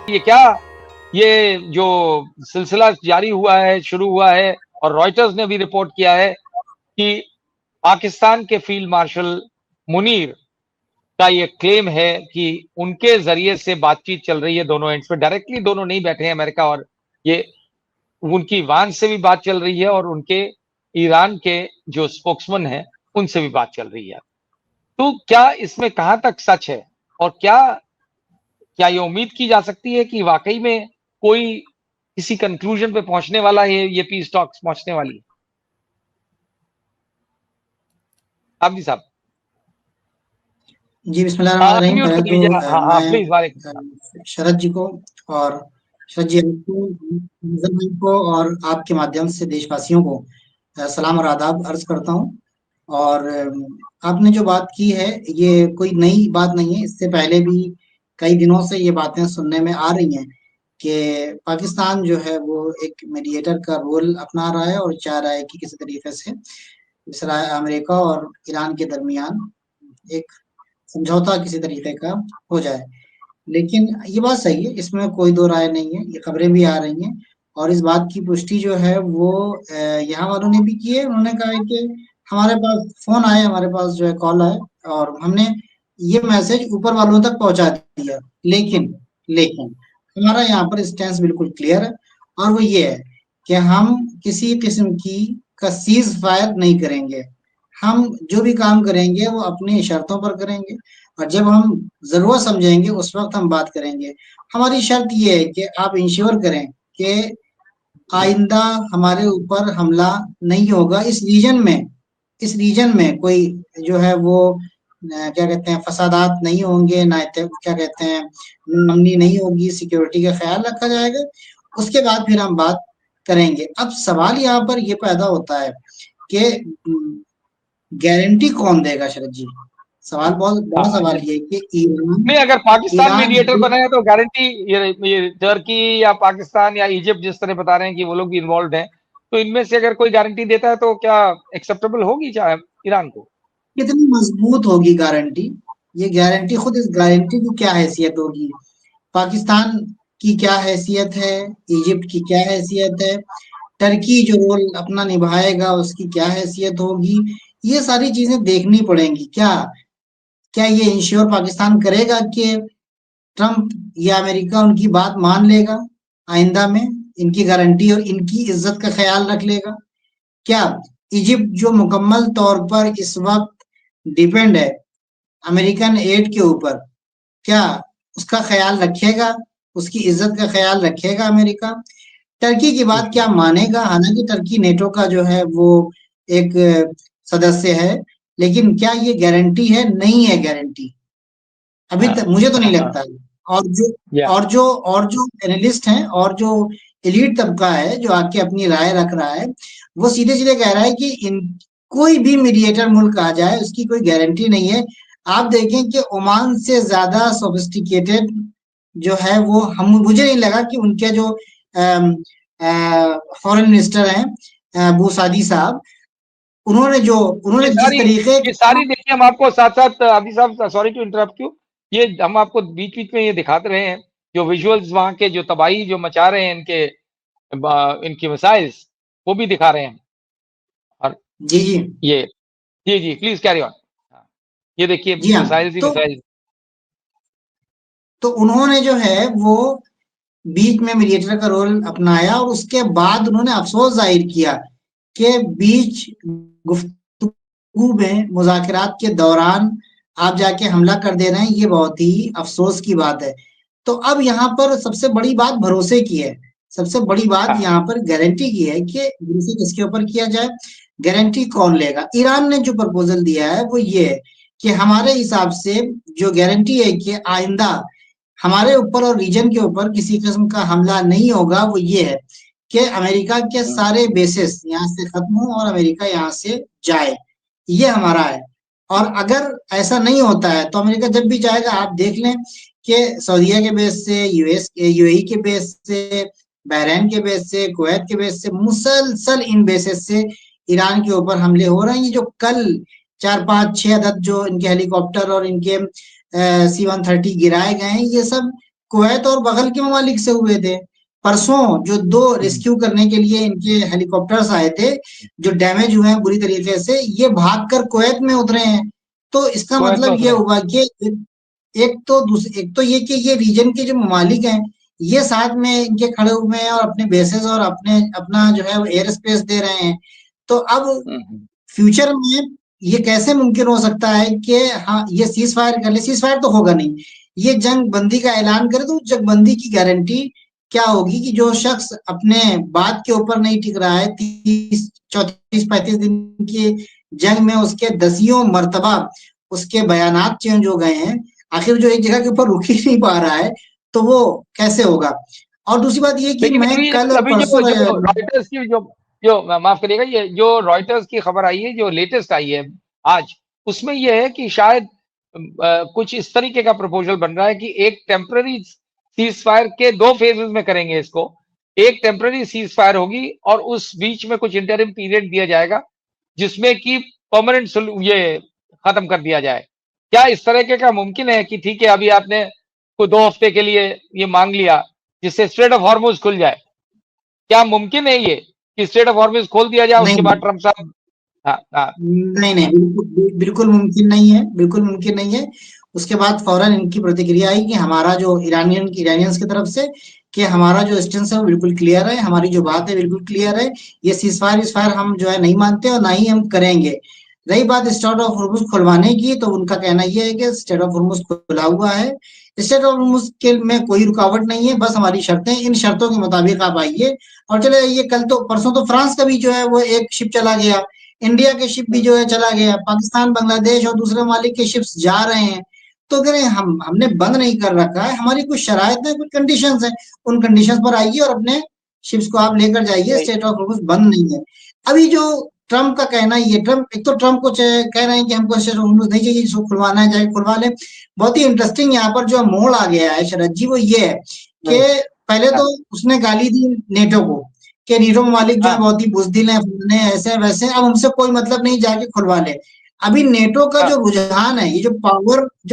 ये क्या, ये जो सिलसिला जारी हुआ है, शुरू हुआ है, और रॉयटर्स ने भी रिपोर्ट किया है कि पाकिस्तान के फील्ड मार्शल मुनीर का ये क्लेम है कि उनके जरिए से बातचीत चल रही है दोनों एंड्स पे। डायरेक्टली दोनों नहीं बैठे हैं अमेरिका और ये, उनकी वान से भी बात चल रही है और उनके ईरान के जो स्पोक्समैन हैं उनसे भी बात चल रही है। तो क्या इसमें कहां तक सच है, और क्या क्या ये उम्मीद की जा सकती है कि वाकई में कोई किसी कंक्लूजन पे पहुंचने वाला है, ये पीस टॉक्स पहुंचने वाली है? आप जी साहब जी, बिस्मिल्लाहिर्रहमानिर्रहीम। अनम्यूट पहले कर तो लीजिए। हाँ हाँ प्लीज, वालेकुम सलाम। शरद जी को और शरद जी को, फैज़ल भाई को और आपके माध्यम से देशवासियों को सलाम और आदाब अर्ज़ करता हूँ। और आपने जो बात की है, ये कोई नई बात नहीं है। इससे पहले भी कई दिनों से ये बातें सुनने में आ रही हैं कि पाकिस्तान जो है वो एक मीडिएटर का रोल अपना रहा है और चाह रहा है कि किसी तरीके से इसराइल, अमेरिका और ईरान के दरमियान एक समझौता किसी तरीके का हो जाए। लेकिन ये बात सही है, इसमें कोई दो राय नहीं है। ये खबरें भी आ रही हैं और इस बात की पुष्टि जो है वो यहाँ वालों ने भी की है। उन्होंने कहा है कि हमारे पास फ़ोन आए, हमारे पास जो है कॉल आए और हमने ये मैसेज ऊपर वालों तक पहुँचा दिया। लेकिन लेकिन हमारा यहाँ पर स्टैंस बिल्कुल क्लियर है और वो ये है कि हम किसी किस्म की का सीज़ फायर नहीं करेंगे। हम जो भी काम करेंगे वो अपनी शर्तों पर करेंगे और जब हम ज़रूरत समझेंगे उस वक़्त हम बात करेंगे। हमारी शर्त ये है कि आप इंश्योर करें कि आइंदा हमारे ऊपर हमला नहीं होगा। इस रीजन में कोई जो है वो क्या कहते हैं फसादात नहीं होंगे, ना क्या कहते हैं अमनी नहीं होगी, सिक्योरिटी का ख्याल रखा जाएगा। उसके बाद फिर हम बात करेंगे। अब सवाल यहाँ पर ये पैदा होता है कि गारंटी कौन देगा शरद जी? सवाल बहुत बड़ा हाँ, सवाल ये है कि ईरान नहीं, अगर पाकिस्तान ईरान मीडिएटर बना है तो गारंटी, ये टर्की या पाकिस्तान या इजिप्ट जिस तरह बता रहे हैं कि वो लोग भी इन्वॉल्व हैं, तो इनमें से अगर कोई गारंटी देता है तो क्या एक्सेप्टेबल होगी चाहे ईरान को? कितनी मजबूत होगी गारंटी? ये गारंटी खुद इस गारंटी की क्या हैसियत होगी? पाकिस्तान की क्या हैसियत है? इजिप्ट की क्या हैसियत है? टर्की जो रोल अपना निभाएगा उसकी क्या हैसियत होगी? ये सारी चीजें देखनी पड़ेंगी। क्या क्या ये इंश्योर पाकिस्तान करेगा कि ट्रंप या अमेरिका उनकी बात मान लेगा आइंदा में, इनकी गारंटी और इनकी इज्जत का ख्याल रख लेगा? क्या इजिप्ट जो मुकम्मल तौर पर इस वक्त डिपेंड है अमेरिकन एड के ऊपर, क्या उसका ख्याल रखेगा, उसकी इज्जत का ख्याल रखेगा अमेरिका? टर्की की बात क्या मानेगा? हालांकि टर्की नेटो का जो है वो एक सदस्य है, लेकिन क्या ये गारंटी है? नहीं है गारंटी अभी तक, मुझे तो नहीं लगता है। और जो या और जो एनालिस्ट हैं और जो एलीट तबका है जो आके अपनी राय रख रहा है, वो सीधे सीधे कह रहा है कि इन कोई भी मीडिएटर मुल्क आ जाए उसकी कोई गारंटी नहीं है। आप देखें कि ओमान से ज्यादा सोफिस्टिकेटेड जो है वो हम, मुझे नहीं लगा कि उनके जो फॉरेन मिनिस्टर हैं बूसादी साहब, उन्होंने ये जिस सारी तरीके ये का सारी देखिए, हम आपको साथ साथ अभी साहब, सॉरी टू इंटरप्ट यू, ये हम आपको बीच बीच में ये दिखाते रहे हैं, जो विजुअल्स वहां के जो तबाही जो मचा रहे हैं इनके इनकी मिसाइल्स, वो भी दिखा रहे हैं। और जी जी ये, जी जी प्लीज कैरी ऑन। ये देखिए जी हाँ। मिसाइल्स ही तो मिसाइल्स। तो उन्होंने जो है वो बीच में मीडिएटर का रोल अपनाया और उसके बाद उन्होंने अफसोस जाहिर किया कि बीच गुफ्तगू में मुज़ाकरात के दौरान आप जाके हमला कर दे रहे हैं, ये बहुत ही अफसोस की बात है। तो अब यहाँ पर सबसे बड़ी बात भरोसे की है। सबसे बड़ी बात हाँ यहाँ पर गारंटी की है कि भरोसे किसके ऊपर किया जाए, गारंटी कौन लेगा? ईरान ने जो प्रपोजल दिया है वो ये है कि हमारे हिसाब से जो गारंटी है कि आइंदा हमारे ऊपर और रीजन के ऊपर किसी किस्म का हमला नहीं होगा, वो ये है कि अमेरिका के सारे बेसिस यहाँ से खत्म हो और अमेरिका यहाँ से जाए। ये हमारा है। और अगर ऐसा नहीं होता है तो अमेरिका जब भी जाएगा, आप देख लें कि सऊदीया के बेस से, यूएई के बेस से, बहरीन के बेस से, कुवैत के बेस से, मुसलसल इन बेसिस से ईरान के ऊपर हमले हो रहे हैं। ये जो कल 4 5 6 अदद जो इनके हेलीकॉप्टर और इनके C-130 गिराए गए हैं, ये सब कुवैत और बगल के ममालिक से हुए थे। परसों जो 2 रेस्क्यू करने के लिए इनके हेलीकॉप्टर्स आए थे, जो डैमेज हुए हैं बुरी तरीके से, ये भागकर कुवैत में उतरे हैं। तो इसका कुवैत में मतलब ये उतरे। हुआ कि एक तो ये कि ये रीजन के जो ममालिक हैं, ये साथ में इनके खड़े हुए हैं और अपने बेसेस और अपना जो है वो एयर स्पेस दे रहे हैं। तो अब फ्यूचर में ये कैसे मुमकिन हो सकता है कि हाँ, ये सीज़ फायर कर ले? सीज़ फायर तो होगा नहीं। ये जंग बंदी का ऐलान करे तो जंग बंदी की गारंटी क्या होगी कि जो शख्स अपने बात के ऊपर नहीं टिक रहा है, 30, 34, 35 दिन की जंग में उसके दसियों मर्तबा उसके बयानात चेंज हो गए हैं। आखिर जो एक जगह के ऊपर रुक ही नहीं पा रहा है, तो वो कैसे होगा? और दूसरी बात ये कि लेकिन मैं अभी कल और अभी जो परसों जो रॉयटर्स की जो जो माफ करिएगा, ये जो रॉयटर्स की खबर आई है, जो लेटेस्ट आई है आज, उसमें ये है कि शायद कुछ इस तरीके का प्रपोजल बन रहा है कि एक टेम्पररी सीज फायर के 2 फेजेस में करेंगे इसको। एक टेम्पररी सीज फायर होगी और उस बीच में कुछ इंटरिम पीरियड दिया जाएगा, जिसमें कि परमानेंट ये खत्म कर दिया जाए। क्या इस तरीके का मुमकिन है कि ठीक है, अभी आपने को 2 हफ्ते के लिए ये मांग लिया, जिससे स्ट्रेट ऑफ हॉर्मुज खुल जाए? क्या मुमकिन है ये कि स्ट्रेट ऑफ हॉर्मुज खोल दिया जाए, उसके नहीं, बाद ट्रंप साहब? हाँ, हाँ, नहीं, बिल्कुल मुमकिन नहीं है, बिल्कुल मुमकिन नहीं है। उसके बाद फौरन इनकी प्रतिक्रिया आई कि हमारा जो इरानियंस की तरफ से कि हमारा जो स्टेंस है वो बिल्कुल क्लियर है, हमारी जो बात है बिल्कुल क्लियर है। ये सीज़फायर हम जो है नहीं मानते और ना ही हम करेंगे। रही बात स्ट्रेट ऑफ हॉर्मुज खुलवाने की, तो उनका कहना ये है कि स्ट्रेट ऑफ हॉर्मुज खुला हुआ है। स्ट्रेट ऑफ हॉर्मुज के में कोई रुकावट नहीं है, बस हमारी शर्तें, इन शर्तों के मुताबिक आप आइए। और चले ये कल तो परसों तो फ्रांस का भी जो है वो एक शिप चला गया, इंडिया के शिप भी जो है चला गया, पाकिस्तान, बांग्लादेश और दूसरे मालिक के शिप्स जा रहे हैं। तो अगर हमने बंद नहीं कर रखा है, हमारी कुछ शराइत है, कुछ कंडीशंस है, उन कंडीशंस पर आइए और अपने शिप्स को आप लेकर जाइए। सही, स्टेट ऑफ हॉर्मुज बंद नहीं है। अभी जो ट्रम्प का कहना ये, ट्रम्प एक तो ट्रम्प को कह रहे हैं कि हमको स्टेट ऑफ हॉर्मुज नहीं चाहिए, जिसको खुलवाना है चाहे खुलवा ले। बहुत ही इंटरेस्टिंग यहाँ पर जो मोड़ आ गया है शरद जी, वो ये है कि पहले हाँ, तो उसने गाली दी नेटो को कि नीरो ममालिक जो है हाँ, बहुत ही बुजदिल हैं, फलाने हैं, ऐसे हैं, वैसे हैं, अब हमसे कोई मतलब नहीं, जाके खुलवा ले। अभी नेटो का हाँ, जो रुझान है, ये जो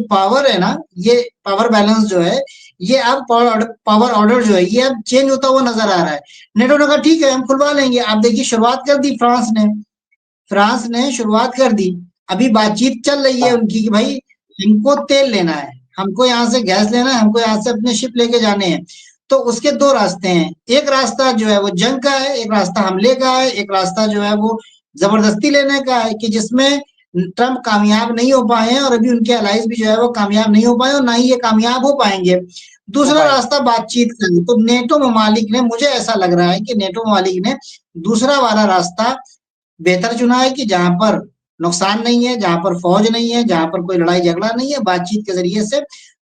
पावर है ना, ये पावर बैलेंस जो है, ये अब पावर ऑर्डर जो है ये अब चेंज होता हुआ नजर आ रहा है। नेटो ने कहा ठीक है हम खुलवा लेंगे। आप देखिए शुरुआत कर दी फ्रांस ने शुरुआत कर दी। अभी बातचीत चल रही है हाँ, उनकी कि भाई हमको तेल लेना है, हमको यहाँ से गैस लेना है, हमको यहाँ से अपने शिप लेके जाने हैं। तो उसके 2 रास्ते हैं, एक रास्ता जो है वो जंग का है, एक रास्ता हमले का है, एक रास्ता जो है वो जबरदस्ती लेने का है, कि जिसमें ट्रंप कामयाब नहीं हो पाए हैं और अभी उनके अलाइज भी जो है वो कामयाब नहीं हो पाए और ना ही ये कामयाब हो पाएंगे। हो दूसरा पाएंगे। रास्ता बातचीत का है। तो नेटो ममालिक ने, मुझे ऐसा लग रहा है कि नेटो ममालिक ने दूसरा वाला रास्ता बेहतर चुना है, कि जहां पर नुकसान नहीं है, जहां पर फौज नहीं है, जहां पर कोई लड़ाई झगड़ा नहीं है, बातचीत के जरिए से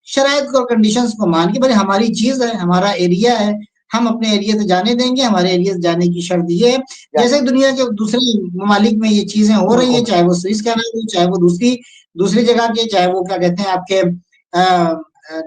शराइत और कंडीशंस को मान के भाई हमारी चीज है, हमारा एरिया है, हम अपने एरिया से जाने देंगे, हमारे एरिया से जाने की शर्त ये है। जैसे दुनिया के दूसरे ममालिक में ये चीजें हो रही मुल्कों है, में। चाहे वो स्विस कैनाल हो, चाहे वो दूसरी दूसरी जगह के, चाहे वो क्या कहते हैं आपके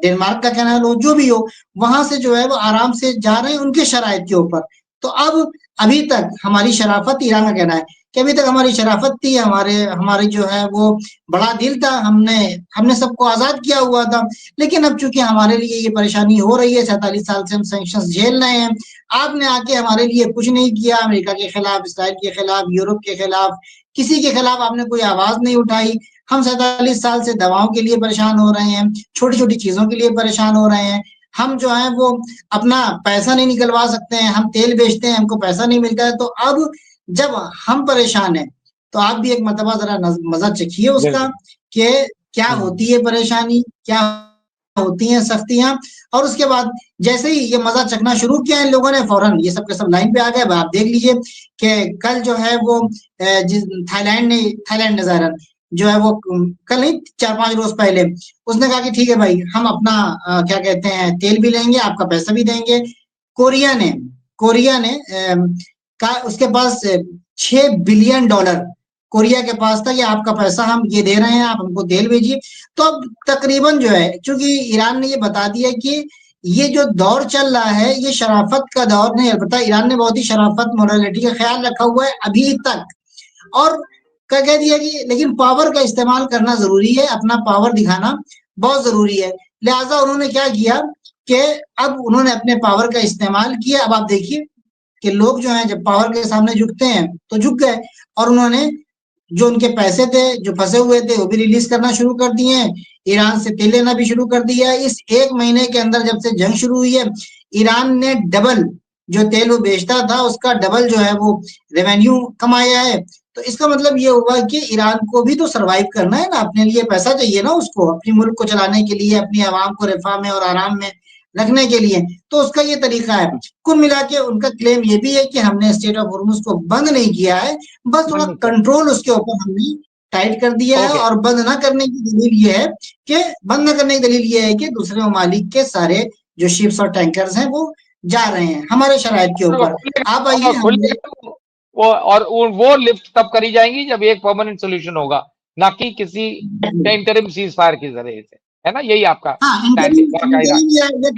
डेनमार्क का कैनाल हो, जो भी हो, वहां से जो है वो आराम से जा रहे हैं उनके शराइत के ऊपर। तो अब अभी तक हमारी शराफत, ईरान का कहना है कि अभी तक हमारी शराफत थी, हमारे हमारी जो है वो बड़ा दिल था, हमने हमने सबको आजाद किया हुआ था। लेकिन अब चूंकि हमारे लिए ये परेशानी हो रही है, 47 साल से हम सैंक्शंस झेल रहे हैं, आपने आके हमारे लिए कुछ नहीं किया, अमेरिका के खिलाफ, इसराइल के खिलाफ, यूरोप के खिलाफ, किसी के खिलाफ आपने कोई आवाज नहीं उठाई। हम 47 साल से दवाओं के लिए परेशान हो रहे हैं, छोटी छोटी चीजों के लिए परेशान हो रहे हैं। हम जो है वो अपना पैसा नहीं निकलवा सकते हैं, हम तेल बेचते हैं, हमको पैसा नहीं मिलता है। तो अब जब हम परेशान हैं, तो आप भी एक मर्तबा जरा मजा चखिए उसका बिल्कुल। कि क्या होती है परेशानी, क्या होती हैं सख्तियां। और उसके बाद जैसे ही ये मजा चखना शुरू किया इन लोगों ने, फौरन ये सब के सब लाइन पे आ गए। आप देख लीजिए कि कल जो है वो थाईलैंड ने ज़ाहिरन जो है वो कल नहीं 4-5 रोज पहले उसने कहा कि ठीक है भाई हम अपना क्या कहते हैं तेल भी लेंगे, आपका पैसा भी देंगे। कोरिया ने कोरिया ने का उसके पास $6 बिलियन कोरिया के पास था कि आपका पैसा हम ये दे रहे हैं, आप हमको तेल भेजिए। तो अब तकरीबन जो है, चूंकि ईरान ने ये बता दिया कि ये जो दौर चल रहा है ये शराफत का दौर नहीं, अलबत्ता ईरान ने बहुत ही शराफत, मोरालिटी का ख्याल रखा हुआ है अभी तक। और क्या कह दिया कि लेकिन पावर का इस्तेमाल करना जरूरी है, अपना पावर दिखाना बहुत जरूरी है। लिहाजा उन्होंने क्या किया कि अब उन्होंने अपने पावर का इस्तेमाल किया। अब आप देखिए कि लोग जो हैं जब पावर के सामने झुकते हैं तो झुक गए, और उन्होंने जो उनके पैसे थे जो फंसे हुए थे वो भी रिलीज करना शुरू कर दिए हैं। ईरान से तेल लेना भी शुरू कर दिया है। इस 1 महीने के अंदर जब से जंग शुरू हुई है, ईरान ने डबल जो तेल वो बेचता था उसका डबल जो है वो रेवेन्यू कमाया है। तो इसका मतलब ये हुआ कि ईरान को भी तो सर्वाइव करना है ना, अपने लिए पैसा चाहिए ना उसको, अपने मुल्क को चलाने के लिए, अपनी आवाम को रिफा में और आराम में रखने के लिए। तो उसका ये तरीका है। कुल मिला के उनका क्लेम ये भी है कि हमने स्टेट ऑफ होर्मुज को बंद नहीं किया है, बस थोड़ा कंट्रोल उसके ऊपर हमने टाइट कर दिया है। और बंद ना करने की दलील ये है कि बंद ना करने की दलील ये है कि दूसरे ममालिक के सारे जो शिप्स और टैंकर्स हैं वो जा रहे हैं हमारे शराइत के ऊपर। आप आइए हमने वो लिफ्ट तब करी जाएंगी जब एक परमानेंट सोल्यूशन होगा, ना कि किसी इंटरिम सीज फायर के जरिए से, है ना? यही आपका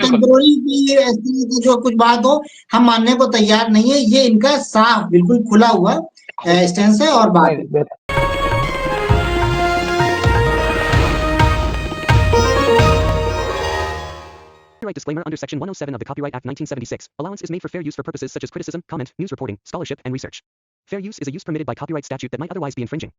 टेम्पोररी की जो कुछ बात हो हम मानने को तैयार नहीं है। ये इनका साफ बिल्कुल खुला हुआ स्टैंस है और बात है। Copyright disclaimer under Section 107 of the Copyright Act 1976. Allowance is made for fair use for purposes such as criticism, comment, news reporting, scholarship, and research. Fair use is a use permitted by copyright statute that might otherwise be infringing.